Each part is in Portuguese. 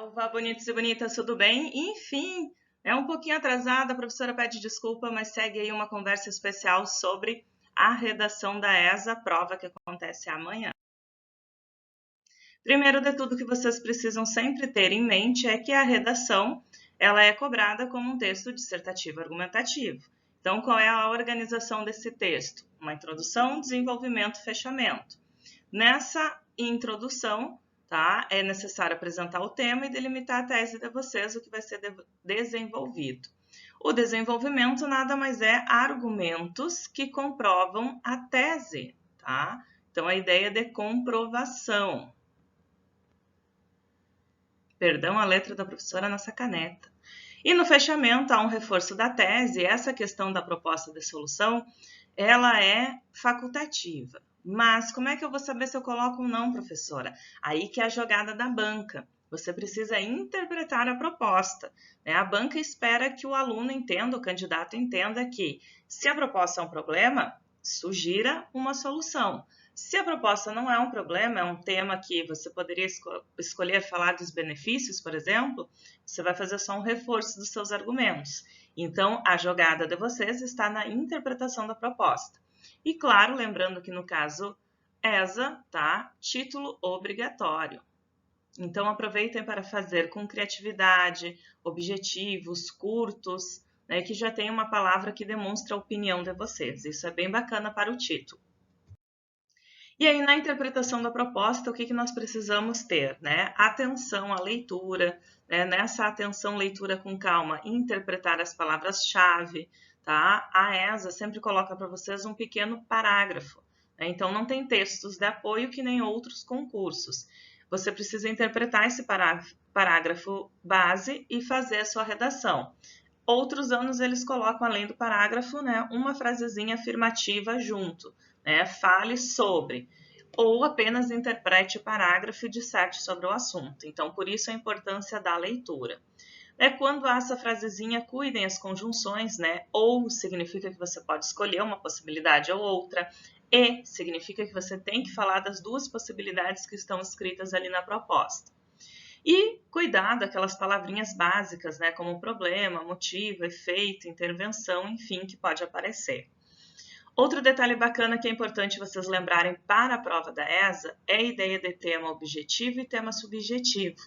Olá, bonitos e bonitas, tudo bem? Enfim, é um pouquinho atrasada, a professora pede desculpa, mas segue aí uma conversa especial sobre a redação da ESA, prova que acontece amanhã. Primeiro de tudo que vocês precisam sempre ter em mente é que a redação ela é cobrada como um texto dissertativo argumentativo. Então, qual é a organização desse texto? Uma introdução, desenvolvimento, fechamento. Nessa introdução, tá? É necessário apresentar o tema e delimitar a tese de vocês, o que vai ser desenvolvido. O desenvolvimento nada mais é argumentos que comprovam a tese, tá? Então, a ideia de comprovação. Perdão, a letra da professora nessa caneta. E no fechamento, há um reforço da tese. Essa questão da proposta de solução, ela é facultativa. Mas como é que eu vou saber se eu coloco ou não, professora? Aí que é a jogada da banca. Você precisa interpretar a proposta. A banca espera que o aluno entenda, o candidato entenda que, se a proposta é um problema, sugira uma solução. Se a proposta não é um problema, é um tema que você poderia escolher falar dos benefícios, por exemplo, você vai fazer só um reforço dos seus argumentos. Então, a jogada de vocês está na interpretação da proposta. E claro, lembrando que no caso ESA, tá? Título obrigatório. Então, aproveitem para fazer com criatividade, objetivos, curtos, né, que já tem uma palavra que demonstra a opinião de vocês. Isso é bem bacana para o título. E aí, na interpretação da proposta, o que nós precisamos ter? Né? Atenção à leitura, né? Nessa atenção, leitura com calma, interpretar as palavras-chave, tá? A ESA sempre coloca para vocês um pequeno parágrafo, né? Então, não tem textos de apoio que nem outros concursos. Você precisa interpretar esse parágrafo base e fazer a sua redação. Outros anos eles colocam, além do parágrafo, né, uma frasezinha afirmativa junto, né, fale sobre, ou apenas interprete o parágrafo e disserte sobre o assunto. Então, por isso a importância da leitura. Quando há essa frasezinha, cuidem as conjunções, né, ou significa que você pode escolher uma possibilidade ou outra, e significa que você tem que falar das duas possibilidades que estão escritas ali na proposta. E cuidado, aquelas palavrinhas básicas, né, como problema, motivo, efeito, intervenção, enfim, que pode aparecer. Outro detalhe bacana que é importante vocês lembrarem para a prova da ESA é a ideia de tema objetivo e tema subjetivo.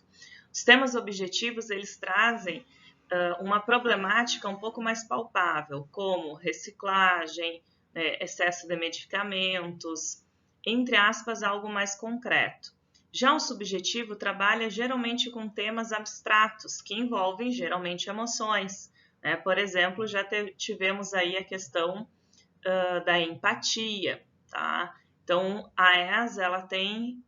Os temas objetivos, eles trazem uma problemática um pouco mais palpável, como reciclagem, excesso de medicamentos, entre aspas, algo mais concreto. Já o subjetivo trabalha geralmente com temas abstratos, que envolvem geralmente emoções. Né? Por exemplo, já tivemos aí a questão da empatia. Tá? Então, a ESA ela tem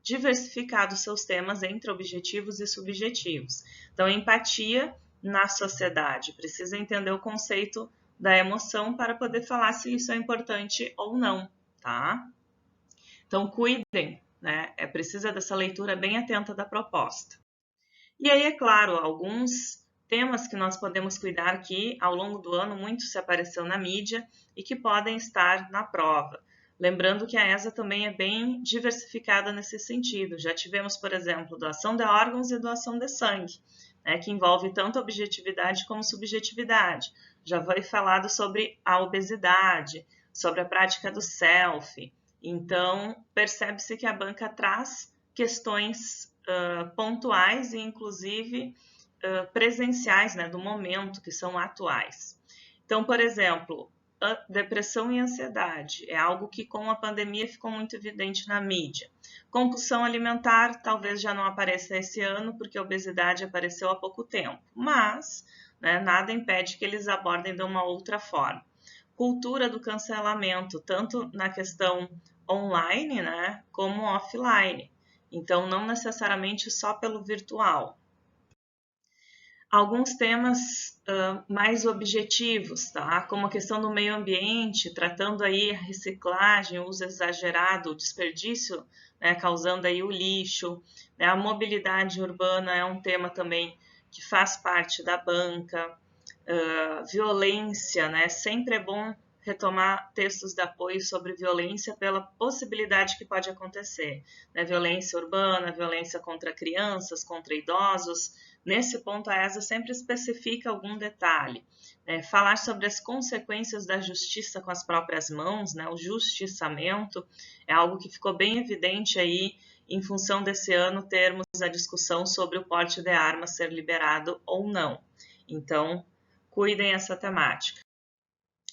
diversificado seus temas entre objetivos e subjetivos. Então, empatia na sociedade. Precisa entender o conceito da emoção para poder falar se isso é importante ou não. Tá? Então, cuidem. Né? Precisa dessa leitura bem atenta da proposta. E aí, é claro, alguns temas que nós podemos cuidar que ao longo do ano muito se apareceu na mídia e que podem estar na prova. Lembrando que a ESA também é bem diversificada nesse sentido. Já tivemos, por exemplo, doação de órgãos e doação de sangue, né, que envolve tanto objetividade como subjetividade. Já foi falado sobre a obesidade, sobre a prática do selfie. Então, percebe-se que a banca traz questões pontuais e, inclusive, presenciais, né, do momento, que são atuais. Então, por exemplo, a depressão e ansiedade é algo que, com a pandemia, ficou muito evidente na mídia. Compulsão alimentar talvez já não apareça esse ano, porque a obesidade apareceu há pouco tempo, mas né, nada impede que eles abordem de uma outra forma. Cultura do cancelamento, tanto na questão online, né, como offline. Então, não necessariamente só pelo virtual. Alguns temas mais objetivos, tá? Como a questão do meio ambiente, tratando aí a reciclagem, o uso exagerado, o desperdício, né, causando aí o lixo. Né? A mobilidade urbana é um tema também que faz parte da banca. Violência, né? Sempre é bom retomar textos de apoio sobre violência pela possibilidade que pode acontecer, né? Violência urbana, violência contra crianças, contra idosos. Nesse ponto, a ESA sempre especifica algum detalhe. Falar sobre as consequências da justiça com as próprias mãos, né? O justiçamento, é algo que ficou bem evidente aí em função desse ano termos a discussão sobre o porte de armas ser liberado ou não. Então, cuidem essa temática.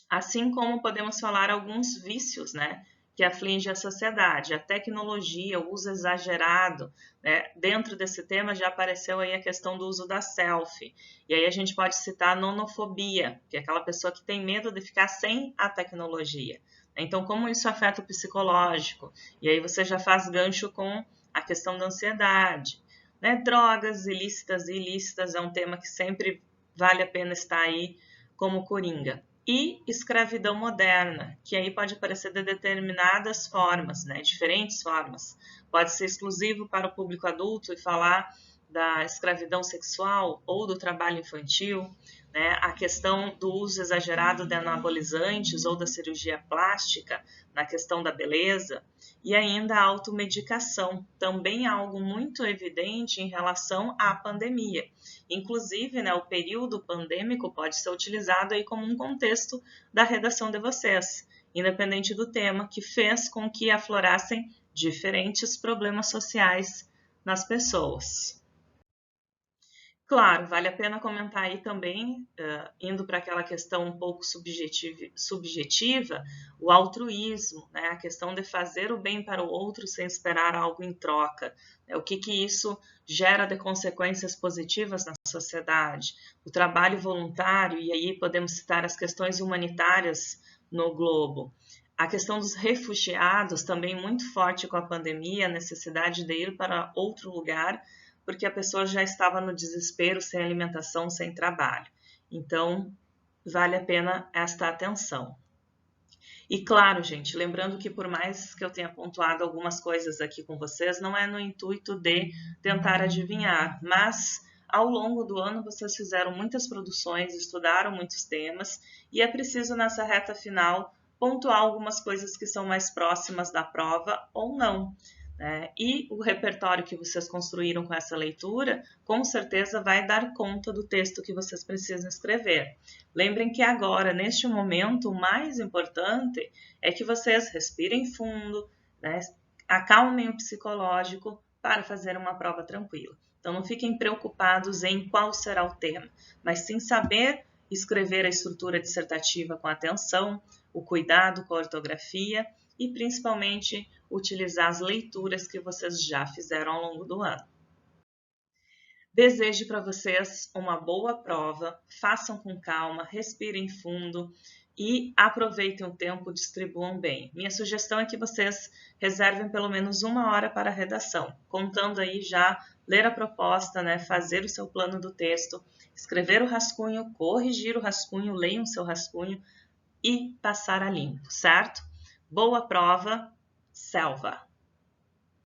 Assim como podemos falar alguns vícios, né, que afligem a sociedade, a tecnologia, o uso exagerado, né? Dentro desse tema já apareceu aí a questão do uso da selfie, e aí a gente pode citar a nonofobia, que é aquela pessoa que tem medo de ficar sem a tecnologia. Então, como isso afeta o psicológico? E aí você já faz gancho com a questão da ansiedade, né? Drogas ilícitas e ilícitas é um tema que sempre vale a pena estar aí como coringa. E escravidão moderna, que aí pode aparecer de determinadas formas, né? Diferentes formas. Pode ser exclusivo para o público adulto e falar da escravidão sexual ou do trabalho infantil, né? A questão do uso exagerado de anabolizantes ou da cirurgia plástica na questão da beleza, e ainda a automedicação, também algo muito evidente em relação à pandemia. Inclusive, né, o período pandêmico pode ser utilizado aí como um contexto da redação de vocês, independente do tema, que fez com que aflorassem diferentes problemas sociais nas pessoas. Claro, vale a pena comentar aí também, indo para aquela questão um pouco subjetiva, o altruísmo, né? A questão de fazer o bem para o outro sem esperar algo em troca. O que isso gera de consequências positivas na sociedade? O trabalho voluntário, e aí podemos citar as questões humanitárias no globo. A questão dos refugiados, também muito forte com a pandemia, a necessidade de ir para outro lugar, porque a pessoa já estava no desespero, sem alimentação, sem trabalho. Então, vale a pena esta atenção. E claro, gente, lembrando que por mais que eu tenha pontuado algumas coisas aqui com vocês, não é no intuito de tentar adivinhar, mas ao longo do ano vocês fizeram muitas produções, estudaram muitos temas, e é preciso nessa reta final pontuar algumas coisas que são mais próximas da prova ou não. E o repertório que vocês construíram com essa leitura, com certeza vai dar conta do texto que vocês precisam escrever. Lembrem que agora, neste momento, o mais importante é que vocês respirem fundo, né? Acalmem o psicológico para fazer uma prova tranquila. Então, não fiquem preocupados em qual será o tema, mas sim saber escrever a estrutura dissertativa com atenção, o cuidado com a ortografia e, principalmente, utilizar as leituras que vocês já fizeram ao longo do ano. Desejo para vocês uma boa prova, façam com calma, respirem fundo e aproveitem o tempo, distribuam bem. Minha sugestão é que vocês reservem pelo menos 1 hora para a redação, contando aí já ler a proposta, né, fazer o seu plano do texto, escrever o rascunho, corrigir o rascunho, leiam o seu rascunho e passar a limpo, certo? Boa prova, Selva!